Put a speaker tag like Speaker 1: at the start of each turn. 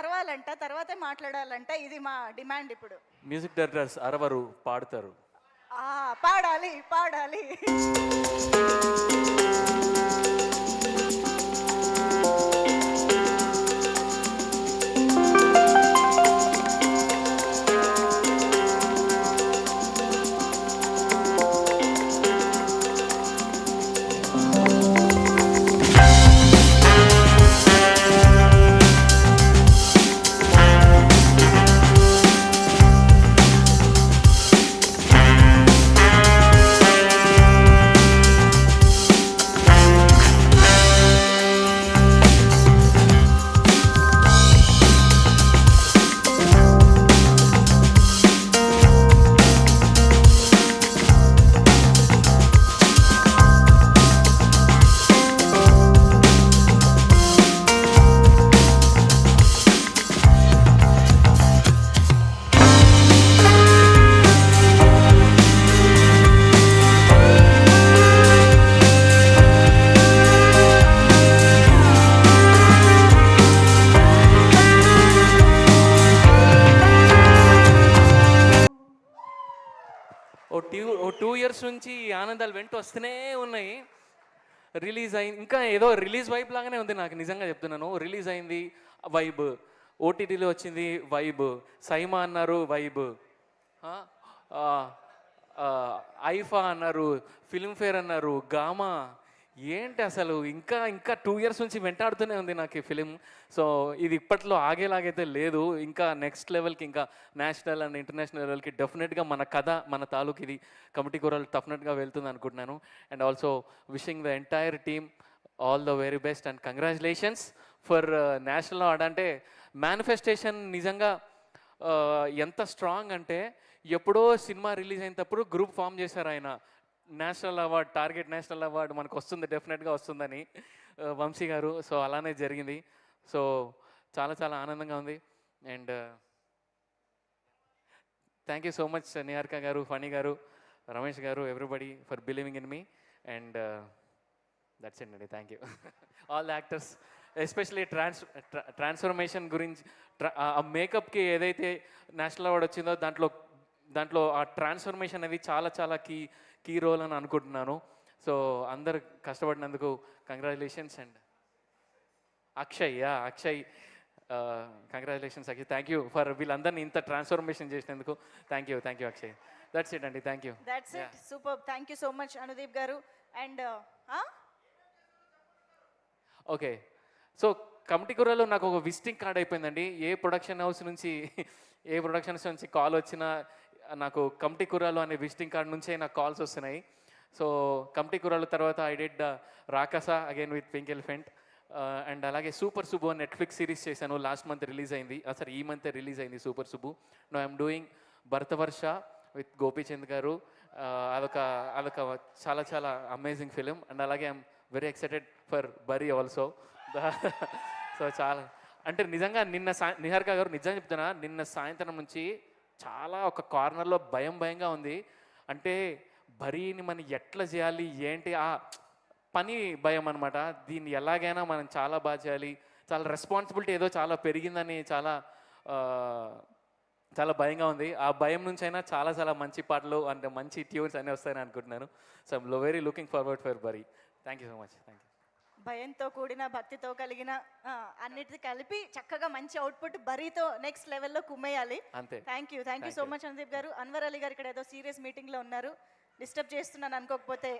Speaker 1: అరవాలంట, తర్వాతే మాట్లాడాలంట. ఇది మా డిమాండ్ ఇప్పుడు.
Speaker 2: మ్యూజిక్ డైరెక్టర్స్ అరవరు, పాడతారు.
Speaker 1: పాడాలి పాడాలి.
Speaker 2: ఓ 2 years నుంచి ఈ ఆనందాలు వెంట వస్తూనే ఉన్నాయి. రిలీజ్ అయింది, ఇంకా ఏదో రిలీజ్ వైబ్ లాగానే ఉంది నాకు, నిజంగా చెప్తున్నాను. రిలీజ్ అయింది వైబ్, ఓటీటీలో వచ్చింది వైబ్, సైమా అన్నారు వైబ్, ఐఫా అన్నారు, ఫిల్మ్ఫేర్ అన్నారు, గామా. ఏంటి అసలు ఇంకా ఇంకా 2 years నుంచి వెంటాడుతూనే ఉంది నాకు ఈ ఫిలిం. సో ఇది ఇప్పట్లో ఆగేలాగైతే లేదు. ఇంకా నెక్స్ట్ లెవెల్కి, ఇంకా నేషనల్ అండ్ ఇంటర్నేషనల్ లెవెల్కి డెఫినెట్గా మన కథ, మన తాలూకు ఇది కమిటీ కూరలు డెఫినెట్గా వెళ్తుంది అనుకుంటున్నాను. And also wishing the entire team all the very best and congratulations for national award. అంటే మేనిఫెస్టేషన్ నిజంగా ఎంత స్ట్రాంగ్ అంటే, ఎప్పుడో సినిమా రిలీజ్ అయినప్పుడు గ్రూప్ ఫామ్ చేశారు ఆయన, national award, target national award మనకు వస్తుంది, డెఫినెట్గా వస్తుందని వంశీ గారు. సో అలానే జరిగింది. సో చాలా చాలా ఆనందంగా ఉంది. And thank you so much Niharika garu, Phani garu, Ramesh garu, everybody for believing in me. And that's it అండి. Thank you all the actors, especially transformation గురించి, ఆ మేకప్కి ఏదైతే నేషనల్ అవార్డు వచ్చిందో దాంట్లో ఆ ట్రాన్స్ఫర్మేషన్ అనేది చాలా చాలా కీ రోల్ అని అనుకుంటున్నాను. సో అందరు కష్టపడినందుకు congratulations. And Akshay congratulations Akshay. Thank you for వీళ్ళందరినీ ఇంత ట్రాన్స్ఫర్మేషన్ చేసినందుకు. Thank you Akshay. That's it అండి. Thank you.
Speaker 1: That's it. Super. Thank you so much Anudeep garu. And
Speaker 2: okay, so committee కూరలో నాకు ఒక విజిటింగ్ కార్డ్ అయిపోయిందండి. ఏ ప్రొడక్షన్ హౌస్ నుంచి కాల్ వచ్చినా నాకు కమిటీ కూరలో అనే విజిటింగ్ కార్డ్ నుంచే నాకు కాల్స్ వస్తున్నాయి. సో కమిటీ కూరల తర్వాత I did Rakasa again with pink elephant. And అలాగే సూపర్ సుబ్బు నెట్ఫ్లిక్స్ సిరీస్ చేశాను, లాస్ట్ మంత్ రిలీజ్ అయింది. సారీ ఈ మంత్ రిలీజ్ అయింది super Subbu. No I'm doing Bharatavarsha with Gopichand garu. అదొక చాలా చాలా అమేజింగ్ ఫిలిం. అండ్ అలాగే I'm very excited for Bari also. So చాలా అంటే నిజంగా నిహారిక గారు నిజంగా చెప్తున్నా, నిన్న సాయంత్రం నుంచి చాలా ఒక కార్నర్లో భయంగా ఉంది. అంటే బరీని మనం ఎట్లా చేయాలి, ఏంటి ఆ పని భయం అనమాట. దీన్ని ఎలాగైనా మనం చాలా బాగా చేయాలి, చాలా రెస్పాన్సిబిలిటీ ఏదో చాలా పెరిగిందని చాలా భయంగా ఉంది. ఆ భయం నుంచి అయినా చాలా చాలా మంచి పాటలు అంటే మంచి ట్యూన్స్ అన్నీ వస్తాయని అనుకుంటున్నాను. So I'm very looking forward for బరీ. Thank you so much. Thank you.
Speaker 1: భయంతో కూడిన భక్తితో కలిగిన అన్నిటి కలిపి చక్కగా మంచి అవుట్పుట్ బరీతో నెక్స్ట్ లెవెల్లో కుమ్మేయాలి.
Speaker 2: అంతే.
Speaker 1: Thank you so much Anudeep గారు. అన్వర్ అలీ గారు ఇక్కడ ఏదో సీరియస్ మీటింగ్లో ఉన్నారు, డిస్టర్బ్ చేస్తున్నాను అనుకోకపోతే.